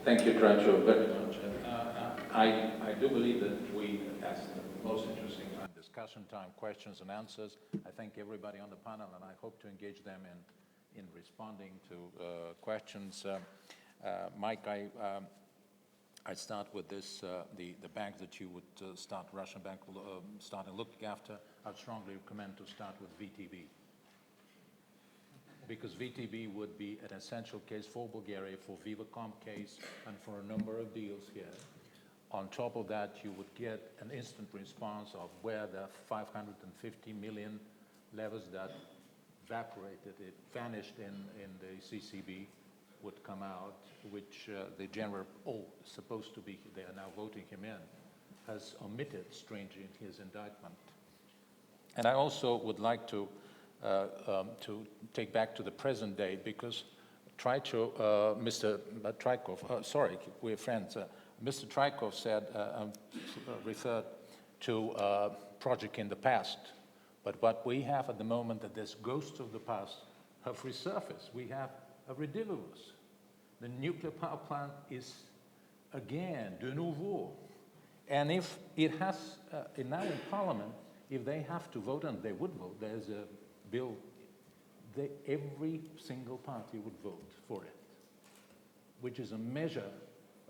Thank you, Tracho, very much. I do believe that we asked the most interesting time, discussion time, questions and answers. I thank everybody on the panel, and I hope to engage them in responding to questions. Mike, I start with this, the bank that you would start, Russian bank, starting looking after. I'd strongly recommend to start with VTB. Because VTB would be an essential case for Bulgaria, for Vivacom case, and for a number of deals here. On top of that, you would get an instant response of where the 550 million levels that evaporated, it vanished in the CCB, would come out, which the general, supposed to be, they are now voting him in, has omitted strangely in his indictment. And I also would like to take back to the present day, because Mr. Trykov, sorry, we're friends. Mr. Trykov said, referred to a project in the past, but what we have at the moment, that this ghosts of the past have resurfaced. We have a redivivus. The nuclear power plant is, again, de nouveau. And if it has, now in Parliament, if they have to vote, and they would vote, there's a bill, every single party would vote for it, which is a measure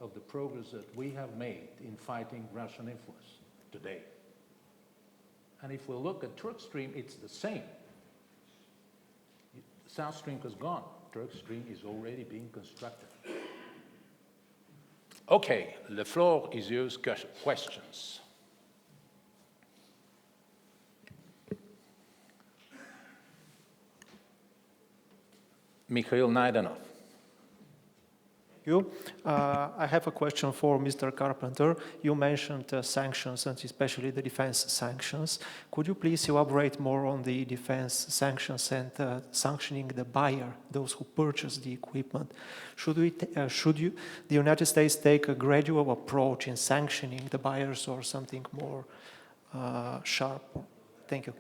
of the progress that we have made in fighting Russian influence today. And if we look at Turk Stream, it's the same. South Stream has gone. Turk Stream is already being constructed. Okay, the floor is yours. Questions. Mikhail Naidanov. You. I have a question for Mr. Carpenter. You mentioned sanctions, and especially the defense sanctions. Could you please elaborate more on the defense sanctions and sanctioning the buyer, those who purchase the equipment? Should the United States take a gradual approach in sanctioning the buyers, or something more sharp? Thank you.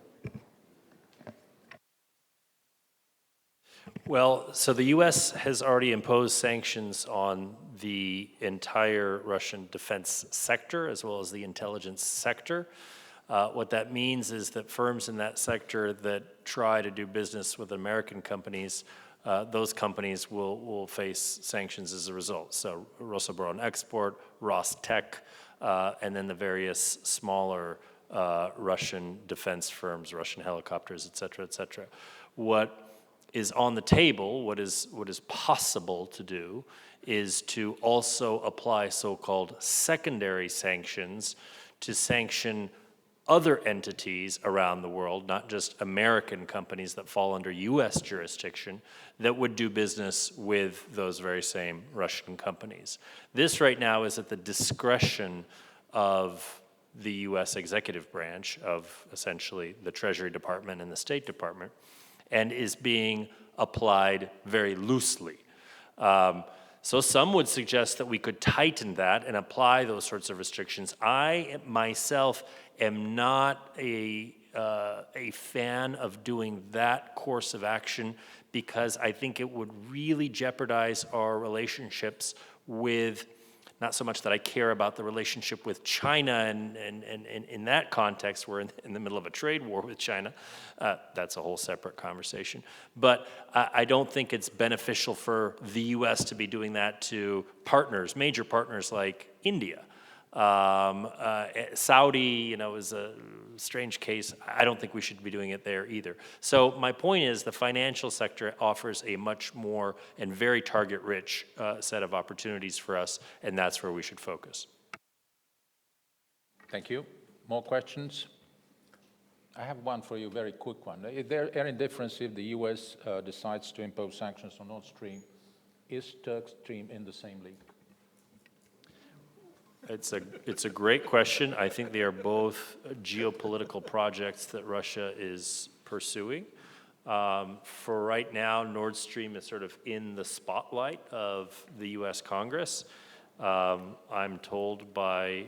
Well, so the U.S. has already imposed sanctions on the entire Russian defense sector as well as the intelligence sector. What that means is that firms in that sector that try to do business with American companies, those companies will face sanctions as a result. So Rosoboronexport, Rostec, and then the various smaller Russian defense firms, Russian helicopters, et cetera, et cetera. What is on the table, what is possible to do, is to also apply so-called secondary sanctions to sanction other entities around the world, not just American companies that fall under U.S. jurisdiction, that would do business with those very same Russian companies. This right now is at the discretion of the U.S. executive branch, of essentially the Treasury Department and the State Department, and is being applied very loosely. So some would suggest that we could tighten that and apply those sorts of restrictions. I myself am not a fan of doing that course of action, because I think it would really jeopardize our relationships with, not so much that I care about the relationship with China, and in that context, we're in the middle of a trade war with China. That's a whole separate conversation. But I don't think it's beneficial for the U.S. to be doing that to partners, major partners like India. Saudi, is a strange case. I don't think we should be doing it there either. So my point is, the financial sector offers a much more and very target-rich set of opportunities for us, and that's where we should focus. Thank you. More questions? I have one for you, very quick one. Is there any difference if the U.S. decides to impose sanctions on Nord Stream? Is Turk Stream in the same league? It's a great question. I think they are both geopolitical projects that Russia is pursuing. For right now, Nord Stream is sort of in the spotlight of the U.S. Congress. I'm told by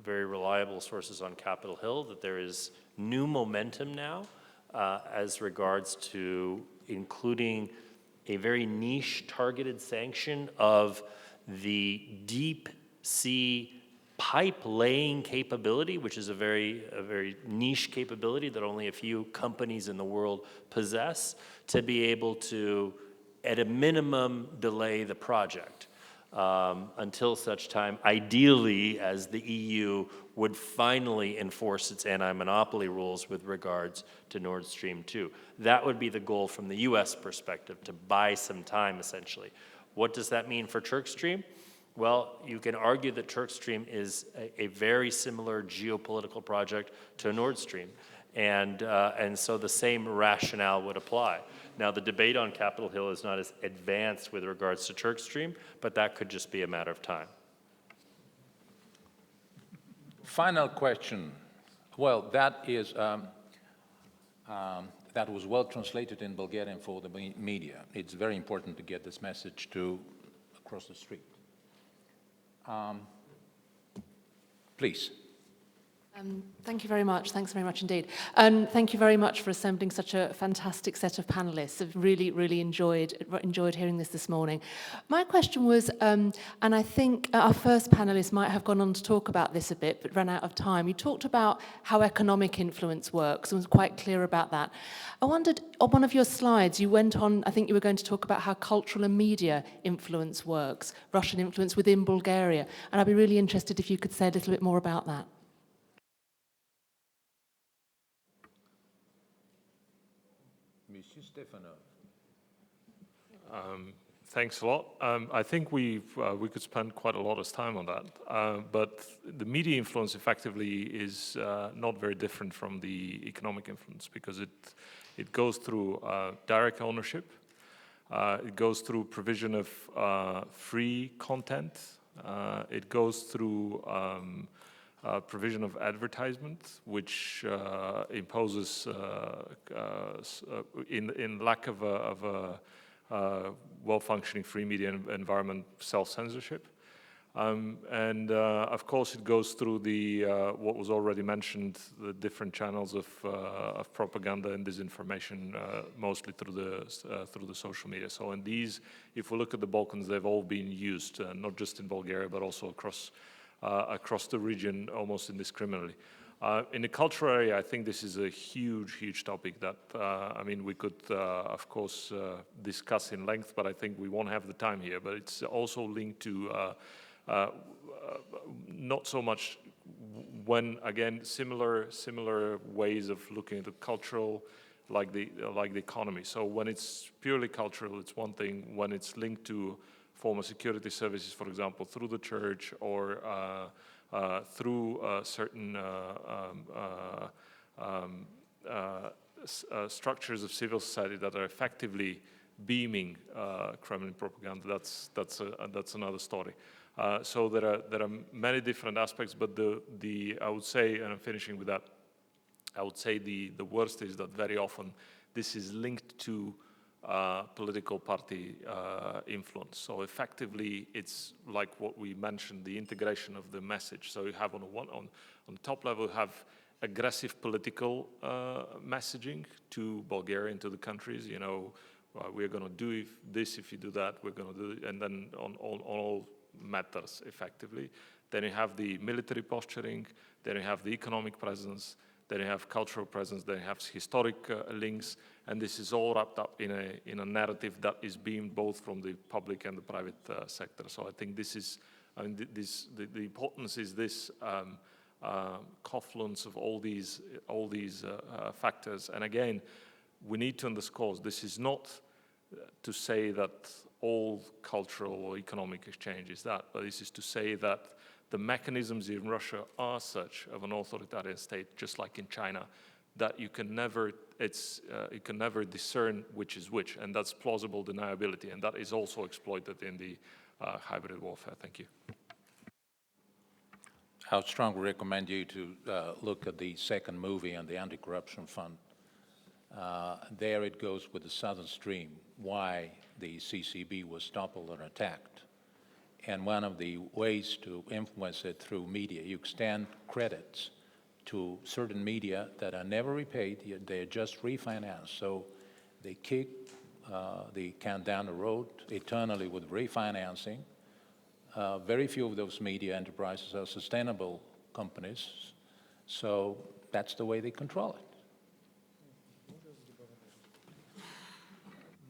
very reliable sources on Capitol Hill that there is new momentum now as regards to including a very niche targeted sanction of the deep sea pipe laying capability, which is a very niche capability that only a few companies in the world possess, to be able to, at a minimum, delay the project until such time, ideally, as the EU would finally enforce its anti-monopoly rules with regards to Nord Stream 2. That would be the goal from the US perspective, to buy some time, essentially. What does that mean for TurkStream? Well, you can argue that TurkStream is a very similar geopolitical project to Nord Stream, and so the same rationale would apply. Now, the debate on Capitol Hill is not as advanced with regards to TurkStream, but that could just be a matter of time. Final question. Well, that was well translated in Bulgarian for the media. It's very important to get this message to across the street. Please. Thank you very much. Thanks very much indeed. And thank you very much for assembling such a fantastic set of panelists. I've really enjoyed hearing this morning. My question was, and I think our first panelist might have gone on to talk about this a bit, but ran out of time. You talked about how economic influence works and was quite clear about that. I wondered, on one of your slides, you went on, I think you were going to talk about how cultural and media influence works, Russian influence within Bulgaria. And I'd be really interested if you could say a little bit more about that. Monsieur Stefanov. Thanks a lot. I think we could spend quite a lot of time on that. But the media influence effectively is not very different from the economic influence, because it goes through direct ownership. It goes through provision of free content. It goes through provision of advertisement, which imposes, in lack of a well-functioning free media environment, self-censorship. And of course, it goes through the what was already mentioned, the different channels of propaganda and disinformation, mostly through the social media. So, in these, if we look at the Balkans, they've all been used, not just in Bulgaria, but also across the region, almost indiscriminately. In the cultural area, I think this is a huge topic that, I mean, we could, of course, discuss in length, but I think we won't have the time here. But it's also linked to not so much when, again, similar ways of looking at the cultural, like the economy. So when it's purely cultural, it's one thing. When it's linked to former security services, for example, through the church or through certain structures of civil society that are effectively beaming Kremlin propaganda, that's another story. So there are many different aspects, but I would say, and I'm finishing with that, I would say the worst is that very often this is linked to political party influence. So effectively, it's like what we mentioned, the integration of the message. So you have on the top level, you have aggressive political messaging to Bulgaria and to the countries. You know, we're going to do this if you do that. We're going to do it, and then on all matters effectively. Then you have the military posturing. Then you have the economic presence. Then you have cultural presence. Then you have historic links. And this is all wrapped up in a narrative that is beamed both from the public and the private sector. So I think this is, I mean, the importance is this confluence of all these factors. And again, we need to underscore this is not to say that all cultural or economic exchange is that, but this is to say that the mechanisms in Russia are such of an authoritarian state, just like in China, that you can never discern which is which, and that's plausible deniability, and that is also exploited in the hybrid warfare. Thank you. I would strongly recommend you to look at the second movie on the Anti-Corruption Fund. There it goes with the Southern Stream, why the CCB was toppled or attacked. And one of the ways to influence it through media, you extend credits to certain media that are never repaid, they're just refinanced. So they kick the can down the road eternally with refinancing. Very few of those media enterprises are sustainable companies, so that's the way they control it.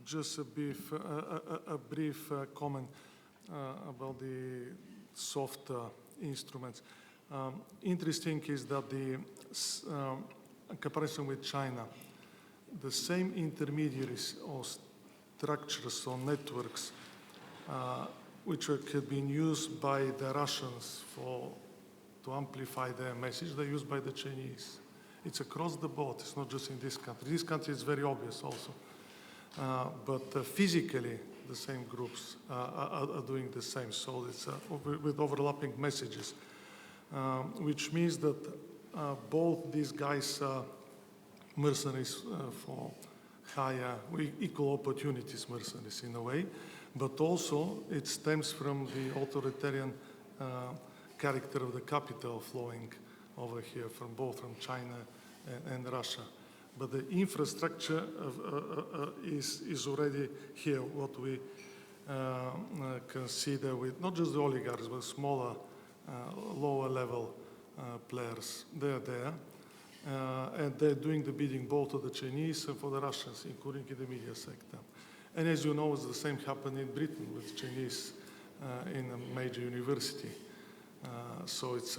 Just a brief comment about the soft instruments. Interesting is that in comparison with China, the same intermediaries or structures or networks which have been used by the Russians to amplify their message, they're used by the Chinese. It's across the board, it's not just in this country. This country is very obvious also. But physically, the same groups are doing the same. So it's with overlapping messages, which means that both these guys are mercenaries for higher, equal opportunities mercenaries in a way, but also it stems from the authoritarian character of the capital flowing over here from China and Russia. But the infrastructure is already here, what we consider with not just the oligarchs, but smaller, lower level players. They're there. And they're doing the bidding both of the Chinese and for the Russians, including in the media sector. And as you know, it's the same happened in Britain with Chinese in a major university. So it's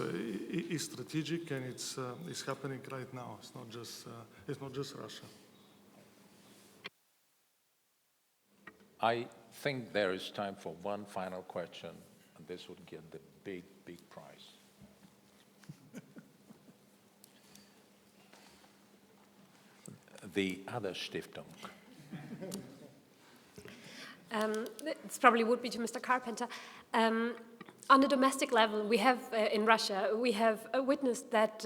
strategic, and it's happening right now. It's not just Russia. I think there is time for one final question, and this would get the big prize. The other Stiftung. This probably would be to Mr. Carpenter. On the domestic level, we have in Russia, we have witnessed that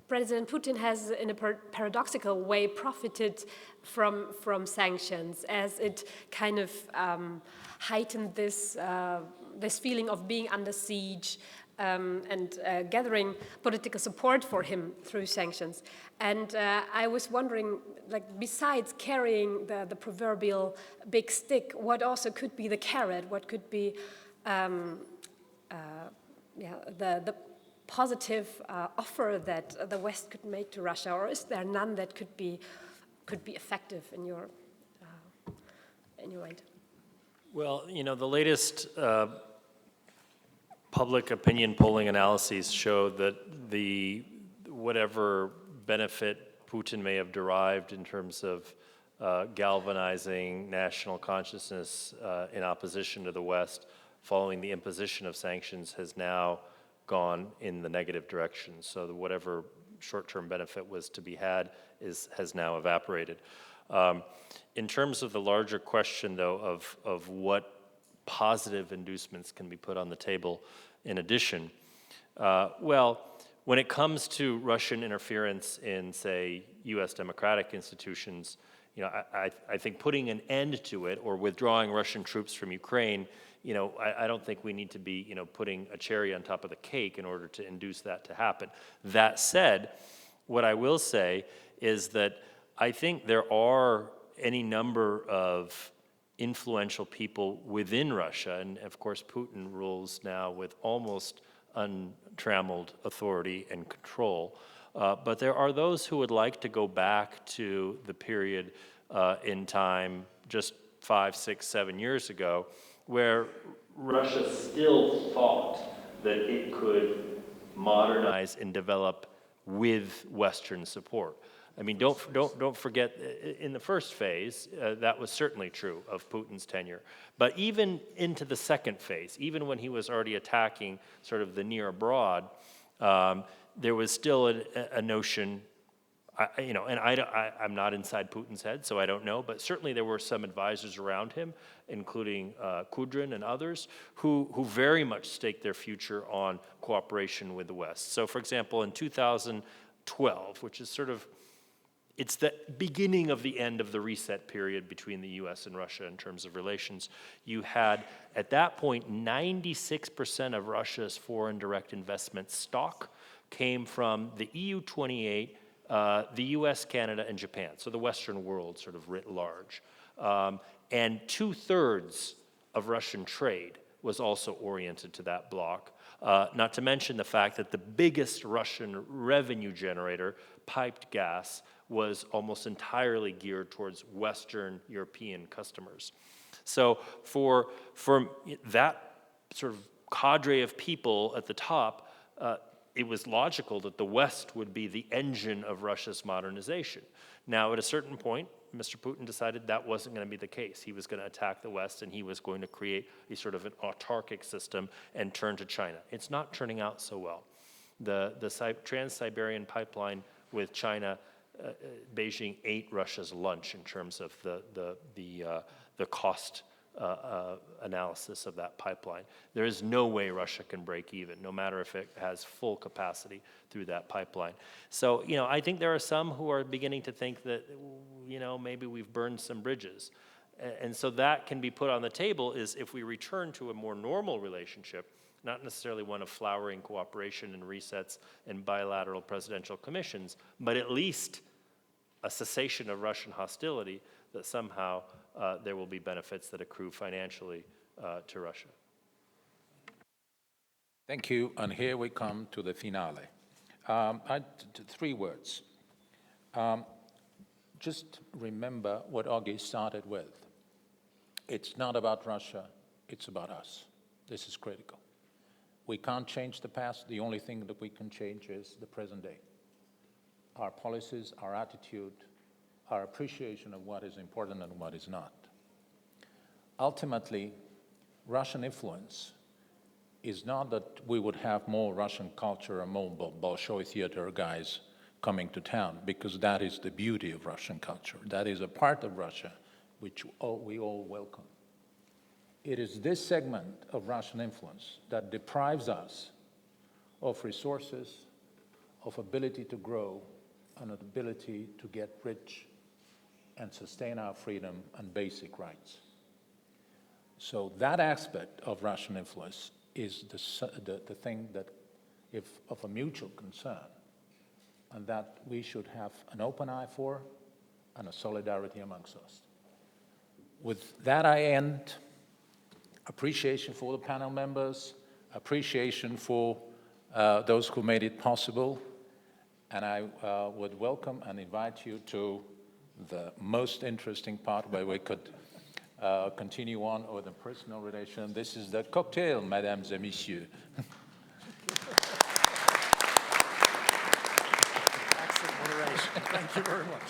President Putin has, in a paradoxical way, profited from sanctions, as it kind of heightened this feeling of being under siege and gathering political support for him through sanctions. And I was wondering, like, besides carrying the proverbial big stick, what also could be the carrot? What could be the positive offer that the West could make to Russia, or is there none that could be effective in your mind? Well, you know, the latest public opinion polling analyses show that whatever benefit Putin may have derived in terms of galvanizing national consciousness in opposition to the West following the imposition of sanctions has now gone in the negative direction. So whatever short-term benefit was to be had has now evaporated. In terms of the larger question, though, of what positive inducements can be put on the table in addition, well, when it comes to Russian interference in, say, U.S. democratic institutions, you know, I think putting an end to it or withdrawing Russian troops from Ukraine, you know, I don't think we need to be, you know, putting a cherry on top of the cake in order to induce that to happen. That said, what I will say is that I think there are any number of influential people within Russia, and of course Putin rules now with almost untrammeled authority and control, but there are those who would like to go back to the period in time just 5, 6, 7 years ago, where Russia still thought that it could modernize and develop with Western support. I mean, don't forget, in the first phase, that was certainly true of Putin's tenure. But even into the second phase, even when he was already attacking sort of the near abroad, there was still a notion, you know, and I'm not inside Putin's head, so I don't know, but certainly there were some advisors around him, including Kudrin and others, who very much staked their future on cooperation with the West. So, for example, in 2012, which is sort of, it's the beginning of the end of the reset period between the US and Russia in terms of relations. You had, at that point, 96% of Russia's foreign direct investment stock came from the EU 28, the US, Canada, and Japan, so the Western world sort of writ large. And 2/3 of Russian trade was also oriented to that bloc. Not to mention the fact that the biggest Russian revenue generator, piped gas, was almost entirely geared towards Western European customers. So for that sort of cadre of people at the top, it was logical that the West would be the engine of Russia's modernization. Now, at a certain point, Mr. Putin decided that wasn't going to be the case. He was going to attack the West, and he was going to create a sort of an autarkic system and turn to China. It's not turning out so well. The Trans-Siberian pipeline with China, Beijing ate Russia's lunch in terms of the cost analysis of that pipeline. There is no way Russia can break even, no matter if it has full capacity through that pipeline. So, you know, I think there are some who are beginning to think that, you know, maybe we've burned some bridges. And so that can be put on the table is if we return to a more normal relationship, not necessarily one of flowering cooperation and resets and bilateral presidential commissions, but at least a cessation of Russian hostility, that somehow there will be benefits that accrue financially to Russia. Thank you, and here we come to the finale. Three words. Just remember what Augie started with. It's not about Russia, it's about us. This is critical. We can't change the past. The only thing that we can change is the present day. Our policies, our attitude, our appreciation of what is important and what is not. Ultimately, Russian influence is not that we would have more Russian culture or more Bolshoi theater guys coming to town, because that is the beauty of Russian culture. That is a part of Russia which we all welcome. It is this segment of Russian influence that deprives us of resources, of ability to grow, and an ability to get rich and sustain our freedom and basic rights. So that aspect of Russian influence is the thing that, if of a mutual concern, and that we should have an open eye for and a solidarity amongst us. With that I end. Appreciation for the panel members, appreciation for those who made it possible, and I would welcome and invite you to the most interesting part where we could continue on with the personal relation. This is the cocktail, mesdames et messieurs. Excellent moderation. Thank you very much.